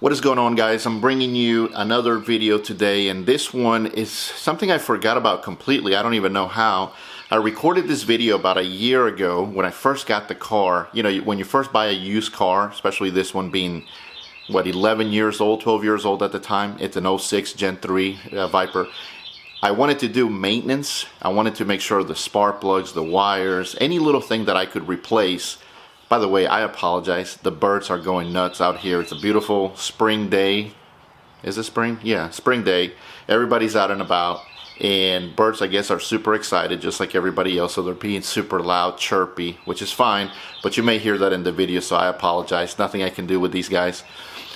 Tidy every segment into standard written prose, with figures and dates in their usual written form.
What is going on, guys? I'm bringing you another video today, and this one is something I forgot about completely. I don't even know how. I recorded this video about a year ago when I first got the car. You know, when you first buy a used car, especially this one being, what, 11 years old, 12 years old at the time. It's an 06 Gen 3 Viper. I wanted to do maintenance. I wanted to make sure the spark plugs, the wires, any little thing that I could replace. By the way, I apologize. The birds are going nuts out here. It's a beautiful spring day. Is it spring? Yeah, spring day. Everybody's out and about. And birds, I guess, are super excited, just like everybody else. So they're being super loud, chirpy, which is fine. But you may hear that in the video, so I apologize. Nothing I can do with these guys.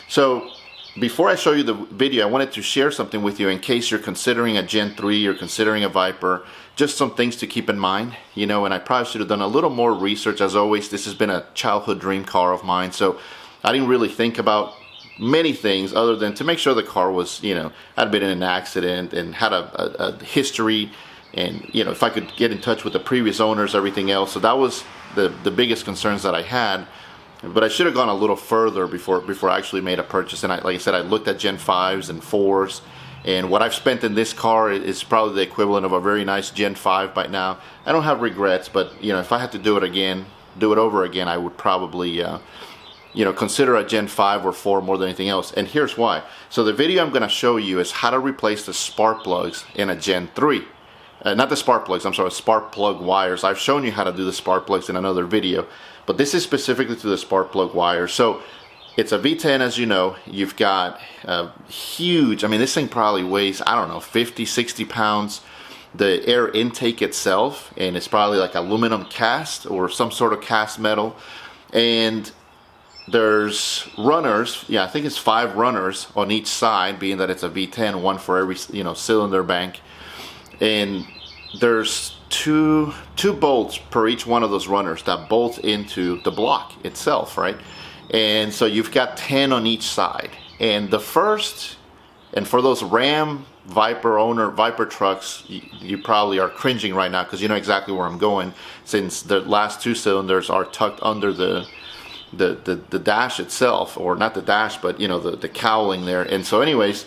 So before I show you the video, I wanted to share something with you in case you're considering a Gen 3, you're considering a Viper. Just some things to keep in mind, you know, and I probably should have done a little more research. As always, this has been a childhood dream car of mine, so I didn't really think about many things other than to make sure the car was, you know, had been in an accident and had a history, and, you know, if I could get in touch with the previous owners, everything else. So that was the biggest concerns that I had. But I should have gone a little further before I actually made a purchase. And like I said, I looked at Gen 5s and 4s. And what I've spent in this car is probably the equivalent of a very nice Gen 5 by now. I don't have regrets, but, you know, if I had to do it again, do it over again, I would probably, you know, consider a Gen 5 or 4 more than anything else. And here's why. So the video I'm going to show you is how to replace the spark plugs in a Gen 3. Not the spark plugs, I'm sorry, spark plug wires. I've shown you how to do the spark plugs in another video, but this is specifically to the spark plug wires. So it's a V10, as you know. You've got huge, I mean, this thing probably weighs, I don't know, 50, 60 pounds. The air intake itself, and it's probably like aluminum cast or some sort of cast metal. And there's runners, yeah, I think it's 5 runners on each side, being that it's a V10, one for every, you know, cylinder bank. And there's two bolts per each one of those runners that bolt into the block itself, right? And so you've got 10 on each side. And the first, and for those Ram Viper trucks, you probably are cringing right now because you know exactly where I'm going, since the last 2 cylinders are tucked under the dash itself, or not the dash, but, you know, the cowling there. And so anyways,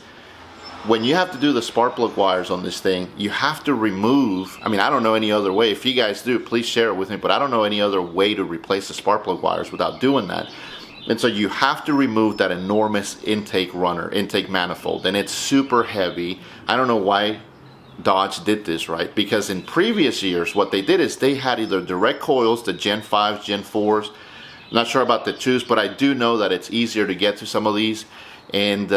when you have to do the spark plug wires on this thing, you have to remove, I mean, I don't know any other way. If you guys do, please share it with me, but I don't know any other way to replace the spark plug wires without doing that. And so you have to remove that enormous intake manifold, and it's super heavy. I don't know why Dodge did this, right? Because in previous years, what they did is they had either direct coils, the Gen 5s, Gen 4s, not sure about the 2s, but I do know that it's easier to get to some of these. And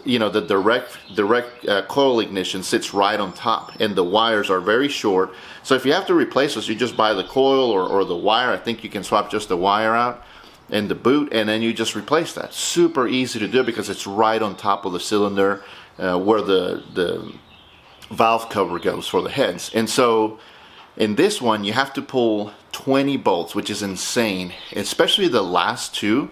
you know, the direct coil ignition sits right on top, and the wires are very short. So if you have to replace this, you just buy the coil or the wire. I think you can swap just the wire out and the boot, and then you just replace that. Super easy to do because it's right on top of the cylinder where the valve cover goes for the heads. And so in this one, you have to pull 20 bolts, which is insane, especially the last 2.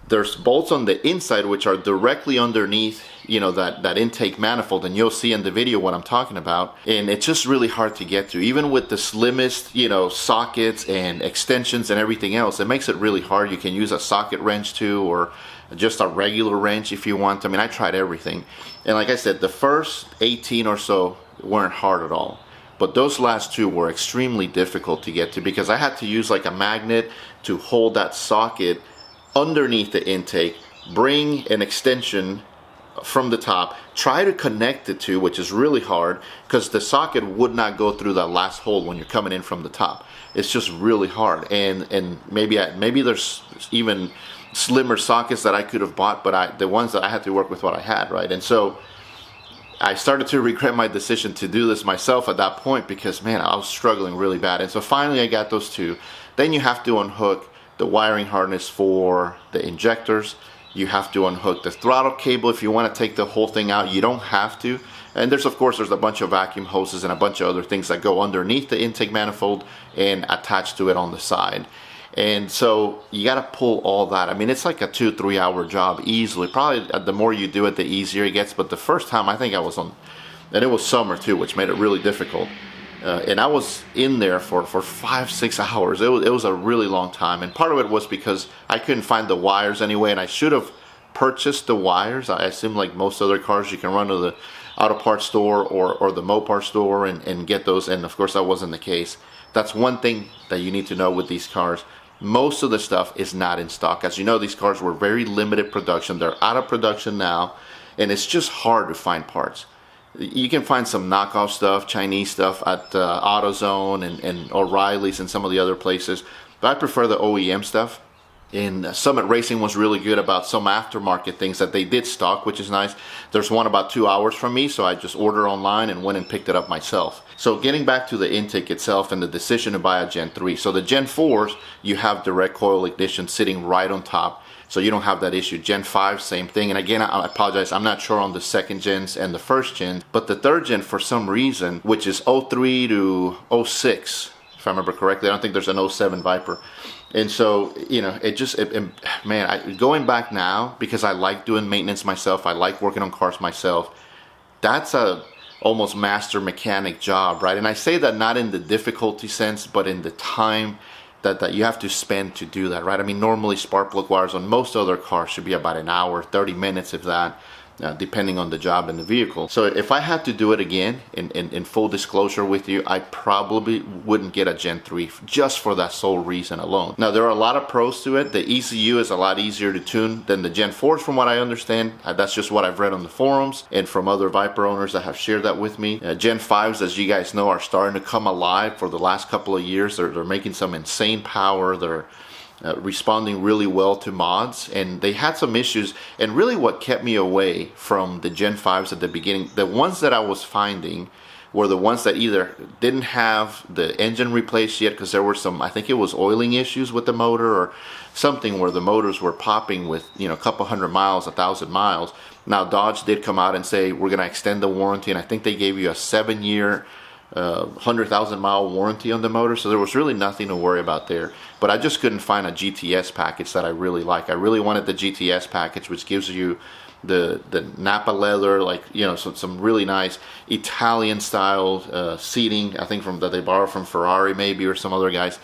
There's bolts on the inside which are directly underneath, you know, that intake manifold, and you'll see in the video what I'm talking about. And it's just really hard to get to, even with the slimmest, you know, sockets and extensions and everything else. It makes it really hard. You can use a socket wrench too, or just a regular wrench if you want. I mean, I tried everything, and like I said, the first 18 or so weren't hard at all. But those last 2 were extremely difficult to get to because I had to use like a magnet to hold that socket underneath the intake, bring an extension from the top, try to connect the 2, which is really hard because the socket would not go through that last hole when you're coming in from the top. It's just really hard. And maybe there's even slimmer sockets that I could have bought, but the ones that I had to work with what I had, right? And so I started to regret my decision to do this myself at that point because, man, I was struggling really bad. And so finally I got those 2. Then you have to unhook the wiring harness for the injectors. You have to unhook the throttle cable if you want to take the whole thing out. You don't have to. And there's, of course, there's a bunch of vacuum hoses and a bunch of other things that go underneath the intake manifold and attached to it on the side. And so you got to pull all that. I mean, it's like a 2-3 hour job easily. Probably the more you do it, the easier it gets. But the first time, I think I was on, and it was summer too, which made it really difficult. And I was in there for 5-6 hours. It was a really long time, and part of it was because I couldn't find the wires anyway, and I should have purchase the wires. I assume like most other cars, you can run to the auto parts store or the Mopar store and get those, and of course that wasn't the case. That's one thing that you need to know with these cars. Most of the stuff is not in stock. As you know, these cars were very limited production. They're out of production now, and it's just hard to find parts. You can find some knockoff stuff, Chinese stuff at AutoZone and O'Reilly's and some of the other places, but I prefer the OEM stuff. And Summit Racing was really good about some aftermarket things that they did stock, which is nice. There's one about 2 hours from me, so I just ordered online and went and picked it up myself. So getting back to the intake itself and the decision to buy a Gen 3. So the Gen 4s, you have direct coil ignition sitting right on top, so you don't have that issue. Gen 5, same thing. And again, I apologize, I'm not sure on the second gens and the first gen, but the third gen, for some reason, which is 03 to 06, if I remember correctly, I don't think there's an 07 Viper. And so, you know, man, going back now, because I like doing maintenance myself, I like working on cars myself, that's a almost master mechanic job, right? And I say that not in the difficulty sense, but in the time that you have to spend to do that, right? I mean, normally spark plug wires on most other cars should be about an hour, 30 minutes if that, depending on the job and the vehicle. So if I had to do it again, in full disclosure with you, I probably wouldn't get a Gen 3 just for that sole reason alone. Now, there are a lot of pros to it. The ECU is a lot easier to tune than the Gen 4s from what I understand. That's just what I've read on the forums and from other Viper owners that have shared that with me. Gen 5s, as you guys know, are starting to come alive for the last couple of years. They're making some insane power. They're responding really well to mods, and they had some issues. And really what kept me away from the Gen 5s at the beginning, the ones that I was finding were the ones that either didn't have the engine replaced yet, because there were some, I think it was oiling issues with the motor or something, where the motors were popping with, you know, a couple hundred miles, 1,000 miles. Now Dodge did come out and say we're going to extend the warranty, and I think they gave you a 7-year 100,000 mile warranty on the motor, so there was really nothing to worry about there. But I just couldn't find a GTS package that I really like. I really wanted the GTS package, which gives you the Napa leather, like, you know, some really nice Italian style seating, I think that they borrowed from Ferrari maybe, or some other guys.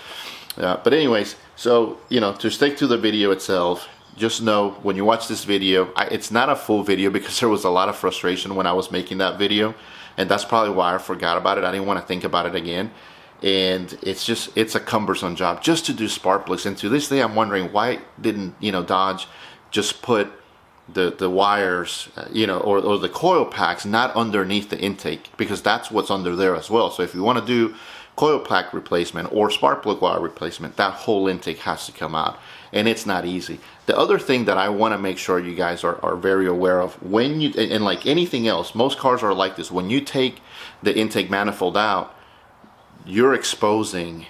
But anyways, so, you know, to stick to the video itself, just know when you watch this video, it's not a full video because there was a lot of frustration when I was making that video. And that's probably why I forgot about it. I didn't want to think about it again. And it's a cumbersome job just to do spark plugs. And to this day, I'm wondering, why didn't, you know, Dodge just put the wires, you know, or the coil packs not underneath the intake, because that's what's under there as well. So if you want to do coil pack replacement or spark plug wire replacement, that whole intake has to come out, and it's not easy. The other thing that I want to make sure you guys are very aware of, when you, and like anything else, most cars are like this, when you take the intake manifold out, you're exposing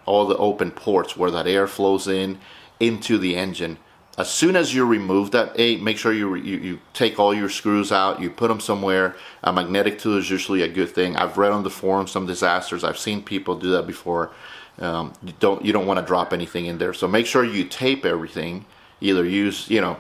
all the open ports where that air flows into the engine. As soon as you remove that, make sure you take all your screws out, you put them somewhere. A magnetic tool is usually a good thing. I've read on the forum some disasters. I've seen people do that before. You don't want to drop anything in there. So make sure you tape everything. Either use, you know,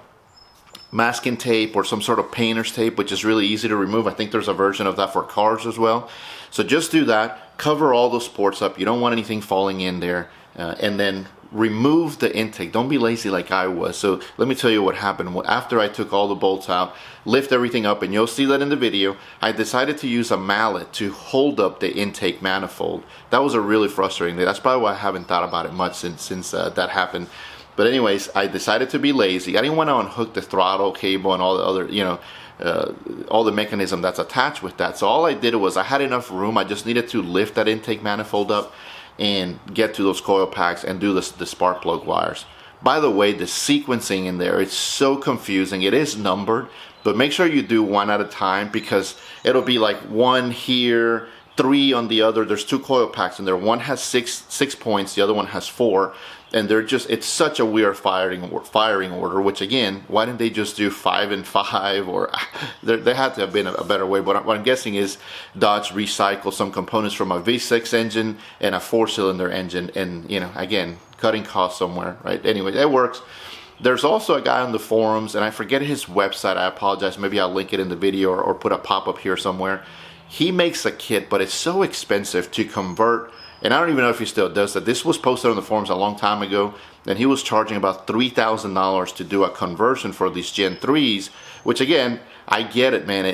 masking tape or some sort of painter's tape, which is really easy to remove. I think there's a version of that for cars as well. So just do that. Cover all those ports up. You don't want anything falling in there. And then remove the intake. Don't be lazy like I was. So let me tell you what happened. After I took all the bolts out, lift everything up, and you'll see that in the video, I decided to use a mallet to hold up the intake manifold. That was a really frustrating thing. That's probably why I haven't thought about it much since that happened. But anyways, I decided to be lazy. I didn't want to unhook the throttle cable and all the other, you know, all the mechanism that's attached with that. So all I did was, I had enough room. I just needed to lift that intake manifold up and get to those coil packs and do the spark plug wires. By the way, the sequencing in there, it's so confusing. It is numbered, but make sure you do one at a time, because it'll be like 1 here, 3 on the other. There's 2 coil packs in there. One has six points, the other one has 4. And they're just, it's such a weird firing order, which again, why didn't they just do 5 and 5? Or there had to have been a better way. But what I'm guessing is Dodge recycled some components from a V6 engine and a 4-cylinder engine, and, you know, again, cutting costs somewhere, right? Anyway, that works. There's also a guy on the forums, and I forget his website. I apologize. Maybe I'll link it in the video or put a pop-up here somewhere. He makes a kit, but it's so expensive to convert and I don't even know if he still does that. This was posted on the forums a long time ago, and he was charging about $3,000 to do a conversion for these Gen 3s, which again, I get it, man.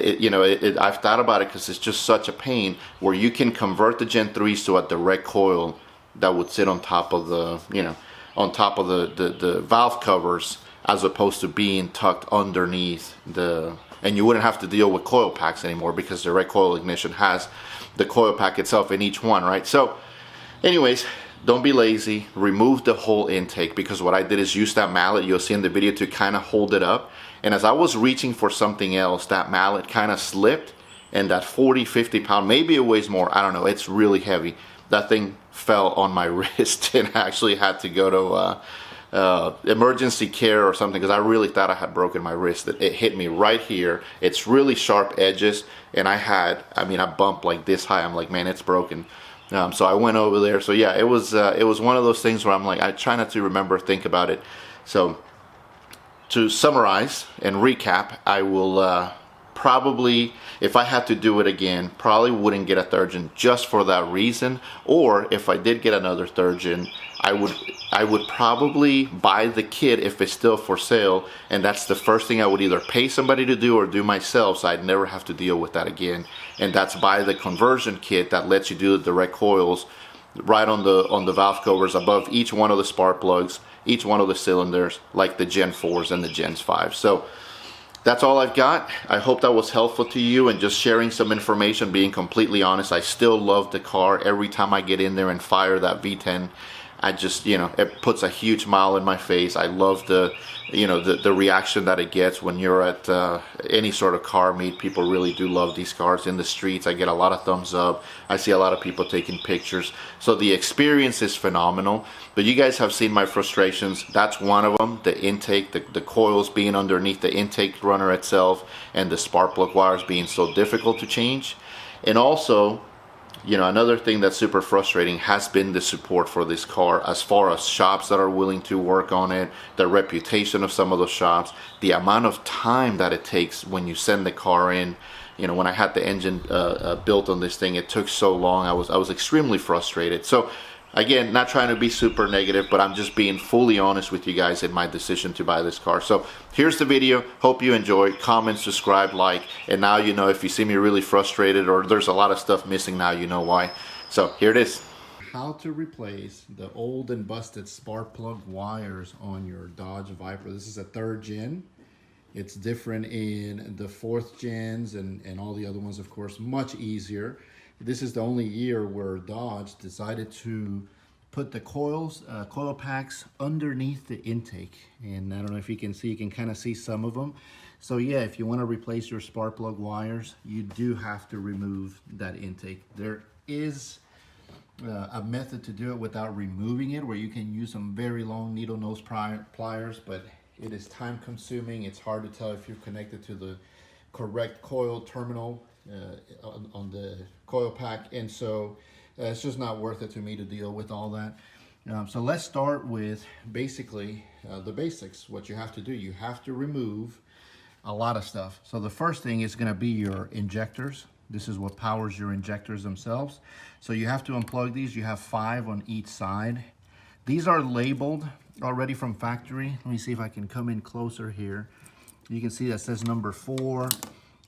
I've thought about it because it's just such a pain where you can convert the Gen 3s to a direct coil that would sit on top of the, on top of the valve covers, as opposed to being tucked underneath and you wouldn't have to deal with coil packs anymore because direct coil ignition has the coil pack itself in each one, right? So anyways, don't be lazy. Remove the whole intake, because what I did is use that mallet you'll see in the video to kind of hold it up. And as I was reaching for something else, that mallet kind of slipped, and that 40-50 pound, maybe it weighs more, I don't know, it's really heavy. That thing fell on my wrist, and I actually had to go to emergency care or something, because I really thought I had broken my wrist. It hit me right here. It's really sharp edges, and I bumped like this high. I'm like, man, it's broken. So I went over there. So yeah, it was one of those things where I'm like, I try not to remember, think about it. So to summarize and recap, I will probably, if I had to do it again, probably wouldn't get a third gen just for that reason. Or if I did get another third gen, I would probably buy the kit if it's still for sale, and that's the first thing I would either pay somebody to do or do myself, so I'd never have to deal with that again. And that's buy the conversion kit that lets you do the direct coils right on the valve covers above each one of the spark plugs, each one of the cylinders, like the Gen 4s and the Gen 5s. So that's all I've got. I hope that was helpful to you, and just sharing some information, being completely honest. I still love the car. Every time I get in there and fire that V10, I just, it puts a huge smile in my face. I love the reaction that it gets when you're at any sort of car meet. People really do love these cars in the streets. I get a lot of thumbs up. I see a lot of people taking pictures. So the experience is phenomenal. But you guys have seen my frustrations. That's one of them. The intake, the coils being underneath the intake runner itself, and the spark plug wires being so difficult to change. And also, another thing that's super frustrating has been the support for this car, as far as shops that are willing to work on it, the reputation of some of those shops, the amount of time that it takes when you send the car in. When I had the engine built on this thing, it took so long. I was extremely frustrated. So again, not trying to be super negative, but I'm just being fully honest with you guys in my decision to buy this car. So here's the video. Hope you enjoyed. Comment, subscribe, like, and now you know if you see me really frustrated or there's a lot of stuff missing, now you know why. So here it is. How to replace the old and busted spark plug wires on your Dodge Viper. This is a third gen. It's different in the fourth gens and all the other ones, of course, much easier. This is the only year where Dodge decided to put the coil packs underneath the intake. And I don't know if you can see, you can kind of see some of them. So yeah, if you want to replace your spark plug wires, you do have to remove that intake. There is a method to do it without removing it, where you can use some very long needle nose pliers, but it is time consuming. It's hard to tell if you're connected to the correct coil terminal on the coil pack, and so it's just not worth it to me to deal with all that. So let's start with basically the basics. What you have to do, you have to remove a lot of stuff. So the first thing is going to be your injectors. This is what powers your injectors themselves. So you have to unplug these. You have 5 on each side. These are labeled already from factory. Let me see if I can come in closer here. You can see that says number 4.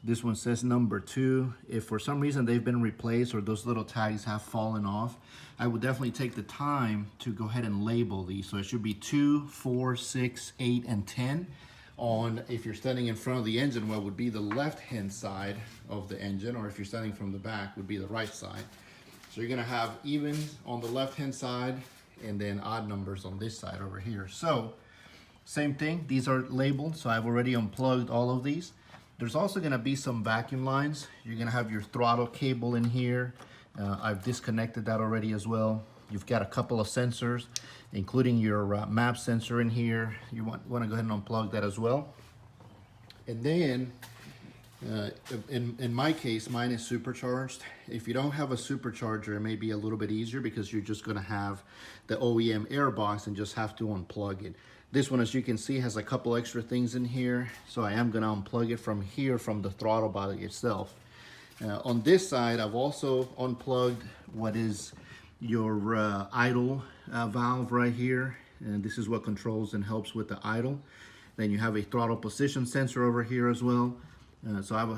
This one says number 2. If for some reason they've been replaced or those little tags have fallen off, I would definitely take the time to go ahead and label these. So it should be 2, 4, 6, 8, and 10 on, if you're standing in front of the engine, what would be the left-hand side of the engine, or if you're standing from the back, would be the right side. So you're gonna have evens on the left-hand side and then odd numbers on this side over here. So same thing, these are labeled, so I've already unplugged all of these. There's also going to be some vacuum lines. You're going to have your throttle cable in here. I've disconnected that already as well. You've got a couple of sensors, including your map sensor in here. You want to go ahead and unplug that as well. And then, in my case, mine is supercharged. If you don't have a supercharger, it may be a little bit easier because you're just going to have the OEM air box and just have to unplug it. This one, as you can see, has a couple extra things in here, so I am going to unplug it from here, from the throttle body itself. On this side, I've also unplugged what is your idle valve right here, and this is what controls and helps with the idle. Then you have a throttle position sensor over here as well. So I've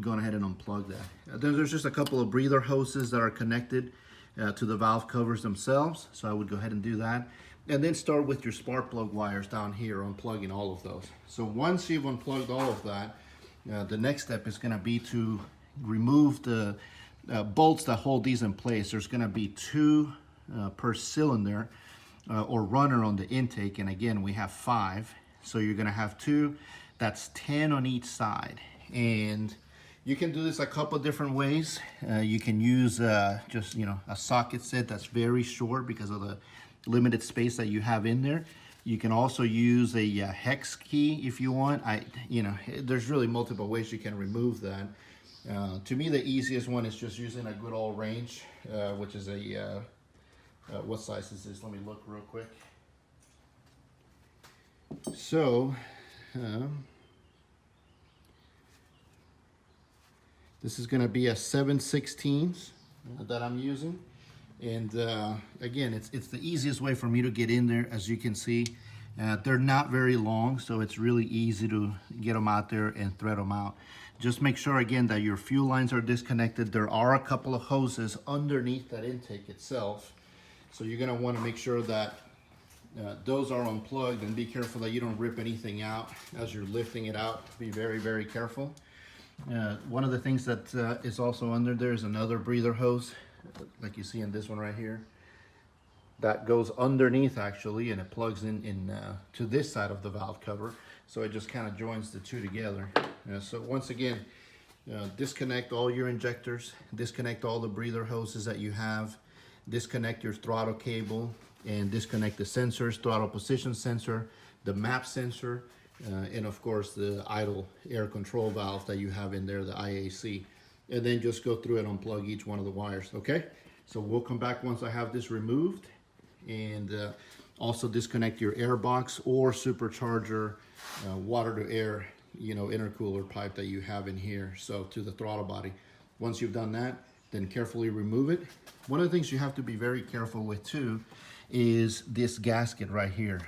gone ahead and unplugged that. Then there's just a couple of breather hoses that are connected to the valve covers themselves. So I would go ahead and do that. And then start with your spark plug wires down here, unplugging all of those. So once you've unplugged all of that, the next step is gonna be to remove the bolts that hold these in place. There's gonna be 2 per cylinder or runner on the intake. And again, we have 5. So you're gonna have 2, that's 10 on each side. And you can do this a couple different ways. You can use just, you know, a socket set that's very short because of the limited space that you have in there. You can also use a hex key if you want. You know, there's really multiple ways you can remove that. To me, the easiest one is just using a good old wrench, which is a, what size is this? Let me look real quick. So, this is going to be a 7/16 that I'm using, and again, it's the easiest way for me to get in there. As you can see, they're not very long, so it's really easy to get them out there and thread them out. Just make sure again that your fuel lines are disconnected. There are a couple of hoses underneath that intake itself, so you're going to want to make sure that those are unplugged, and be careful that you don't rip anything out as you're lifting it out. Be very, very careful. One of the things that is also under there is another breather hose, like you see in this one right here. That goes underneath actually, and it plugs in to this side of the valve cover. So it just kind of joins the 2 together. So once again, disconnect all your injectors, disconnect all the breather hoses that you have, disconnect your throttle cable, and disconnect the sensors, throttle position sensor, the map sensor, and of course the idle air control valve that you have in there, the IAC. And then just go through and unplug each one of the wires, okay? So we'll come back once I have this removed, and also disconnect your air box or supercharger water to air, you know, intercooler pipe that you have in here, so to the throttle body. Once you've done that, then carefully remove it. One of the things you have to be very careful with too is this gasket right here.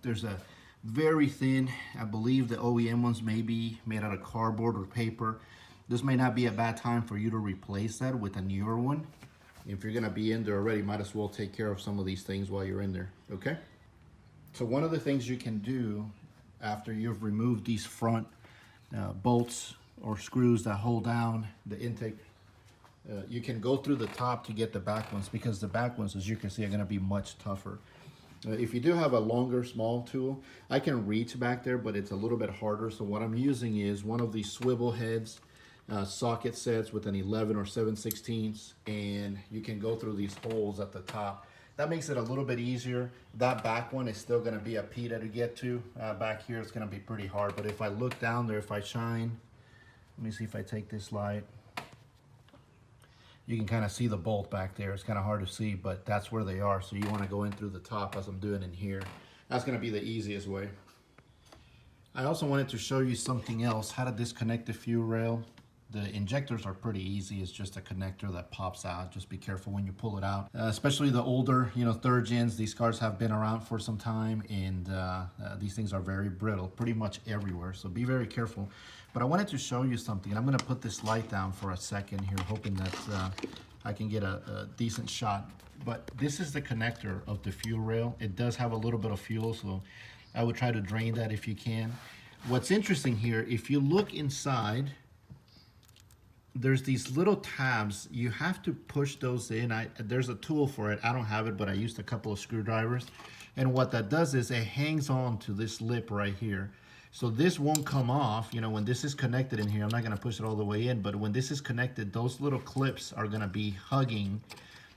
There's a very thin, I believe the OEM ones may be made out of cardboard or paper. This may not be a bad time for you to replace that with a newer one. If you're gonna be in there already, might as well take care of some of these things while you're in there, okay? So one of the things you can do after you've removed these front bolts or screws that hold down the intake, you can go through the top to get the back ones, because the back ones, as you can see, are gonna be much tougher. If you do have a longer, small tool, I can reach back there, but it's a little bit harder. So what I'm using is one of these swivel heads, socket sets with an 11 or 7/16, and you can go through these holes at the top. That makes it a little bit easier. That back one is still gonna be a pita to get to. Back here, it's gonna be pretty hard. But if I look down there, if I shine, let me see if I take this light. You can kind of see the bolt back there. It's kind of hard to see, but that's where they are. So you want to go in through the top as I'm doing in here. That's going to be the easiest way. I also wanted to show you something else, how to disconnect the fuel rail. The injectors are pretty easy. It's just a connector that pops out. Just be careful when you pull it out. Especially the older, you know, 3rd gens. These cars have been around for some time, and these things are very brittle, pretty much everywhere. So be very careful. But I wanted to show you something. I'm going to put this light down for a second here, hoping that I can get a decent shot. But this is the connector of the fuel rail. It does have a little bit of fuel, so I would try to drain that if you can. What's interesting here, if you look inside, there's these little tabs. You have to push those in. There's a tool for it. I don't have it, but I used a couple of screwdrivers. And what that does is it hangs on to this lip right here. So this won't come off, you know, when this is connected in here. I'm not gonna push it all the way in, but when this is connected, those little clips are gonna be hugging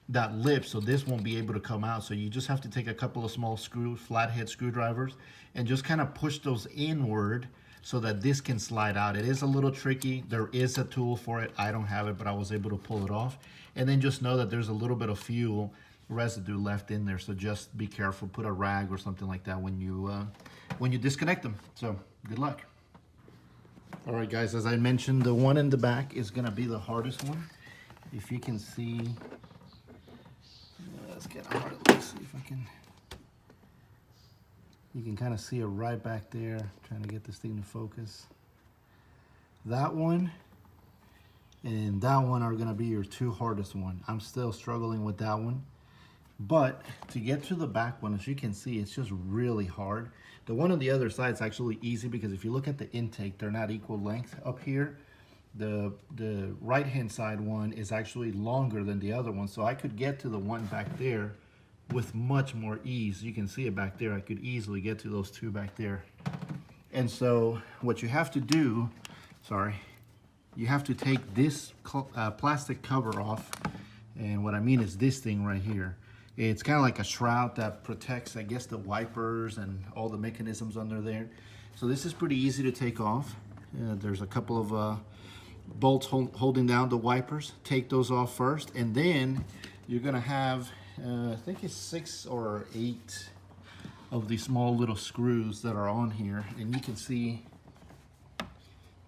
that lip, so this won't be able to come out. So you just have to take a couple of small flathead screwdrivers, and just kind of push those inward so that this can slide out. It is a little tricky. There is a tool for it. I don't have it, but I was able to pull it off. And then just know that there's a little bit of fuel residue left in there, so just be careful. Put a rag or something like that when you disconnect them. So good luck. All right, guys, as I mentioned, the one in the back is gonna be the hardest one. If you can see, That's kind of hard. Let's see if I can. You can kind of see it right back there. Trying to get this thing to focus. That one and that one are gonna be your two hardest one. I'm still struggling with that one. But to get to the back one, as you can see, it's just really hard. The one on the other side is actually easy because if you look at the intake, they're not equal length up here. The right hand side one is actually longer than the other one. So I could get to the one back there with much more ease. You can see it back there. I could easily get to those two back there. And so what you have to do, you have to take this plastic cover off. And what I mean is this thing right here. It's kind of like a shroud that protects, I guess, the wipers and all the mechanisms under there. So this is pretty easy to take off. There's a couple of bolts holding down the wipers. Take those off first, and then you're gonna have I think it's 6 or 8 of these small little screws that are on here, and you can see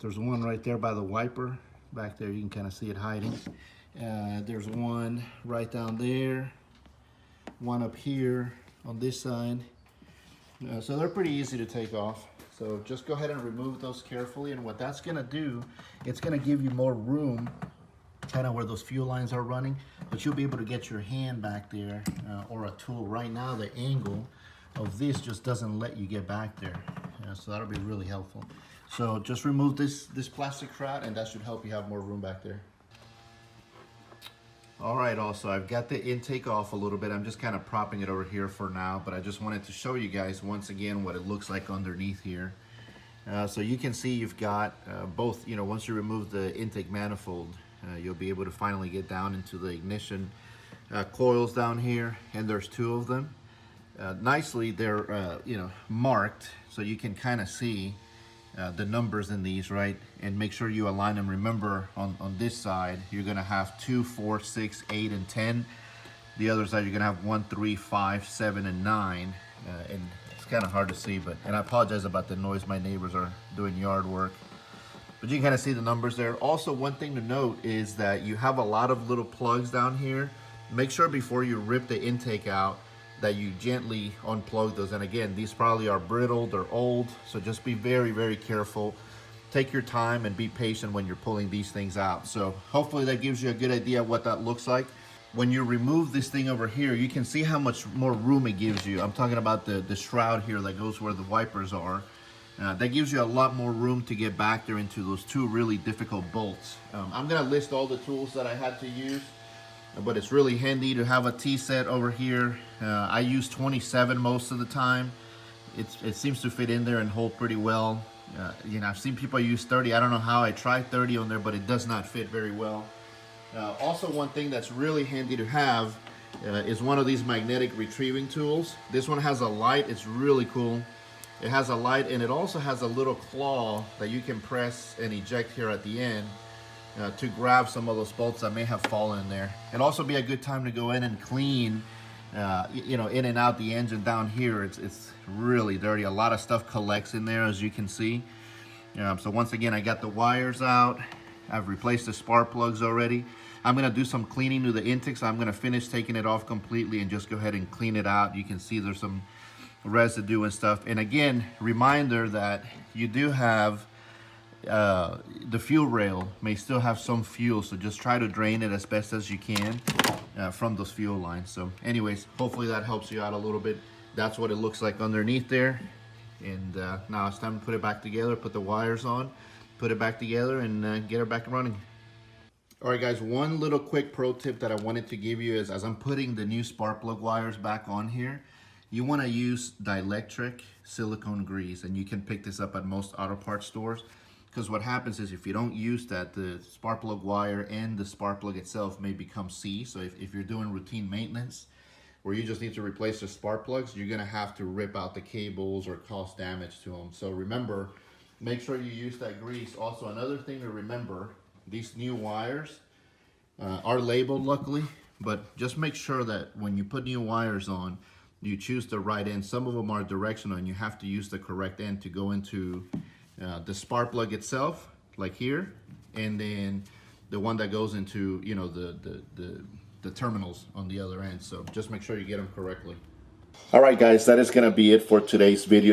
there's one right there by the wiper back there. You can kind of see it hiding. There's one right down there, one up here on this side. So they're pretty easy to take off. So just go ahead and remove those carefully, and what that's gonna do, it's gonna give you more room kind of where those fuel lines are running, but you'll be able to get your hand back there or a tool. Right now the angle of this just doesn't let you get back there, so that'll be really helpful. So just remove this plastic shroud, and that should help you have more room back there. All right, also I've got the intake off a little bit. I'm just kind of propping it over here for now, but I just wanted to show you guys once again what it looks like underneath here. So you can see you've got both, once you remove the intake manifold, you'll be able to finally get down into the ignition coils down here, and there's 2 of them. Nicely, they're marked, so you can kind of see the numbers in these, right? And make sure you align them. Remember, on this side, you're gonna have 2, 4, 6, 8, and 10. The other side, you're gonna have 1, 3, 5, 7, and 9. And it's kind of hard to see, and I apologize about the noise. My neighbors are doing yard work. But you can kind of see the numbers there. Also, one thing to note is that you have a lot of little plugs down here. Make sure before you rip the intake out that you gently unplug those. And again, these probably are brittle, they're old, so just be very, very careful. Take your time and be patient when you're pulling these things out. So hopefully that gives you a good idea of what that looks like. When you remove this thing over here, you can see how much more room it gives you. I'm talking about the shroud here that goes where the wipers are. That gives you a lot more room to get back there into those 2 really difficult bolts. I'm gonna list all the tools that I had to use, but it's really handy to have a T-set over here. I use 27 most of the time. It seems to fit in there and hold pretty well. I've seen people use 30. I don't know how. I tried 30 on there, but it does not fit very well. Also, one thing that's really handy to have is one of these magnetic retrieving tools. This one has a light. It's really cool. It has a light, and it also has a little claw that you can press and eject here at the end to grab some of those bolts that may have fallen in there. It'll also be a good time to go in and clean, in and out the engine down here. It's really dirty. A lot of stuff collects in there, as you can see. So once again, I got the wires out. I've replaced the spark plugs already. I'm gonna do some cleaning to the intake, so I'm gonna finish taking it off completely and just go ahead and clean it out. You can see there's some residue and stuff. And again, reminder that you do have the fuel rail may still have some fuel, so just try to drain it as best as you can from those fuel lines. So anyways, hopefully that helps you out a little bit. That's what it looks like underneath there. And now it's time to put it back together, put the wires on, put it back together, and get it back running. All right, guys, one little quick pro tip that I wanted to give you is, as I'm putting the new spark plug wires back on here, you want to use dielectric silicone grease, and you can pick this up at most auto parts stores, because what happens is if you don't use that, the spark plug wire and the spark plug itself may become seized. So if you're doing routine maintenance where you just need to replace the spark plugs, you're going to have to rip out the cables or cause damage to them. So remember, make sure you use that grease. Also, another thing to remember, these new wires are labeled, luckily, but just make sure that when you put new wires on, you choose the right end. Some of them are directional, and you have to use the correct end to go into the spark plug itself, like here, and then the one that goes into the the terminals on the other end. So just make sure you get them correctly. All right, guys, that is going to be it for today's video.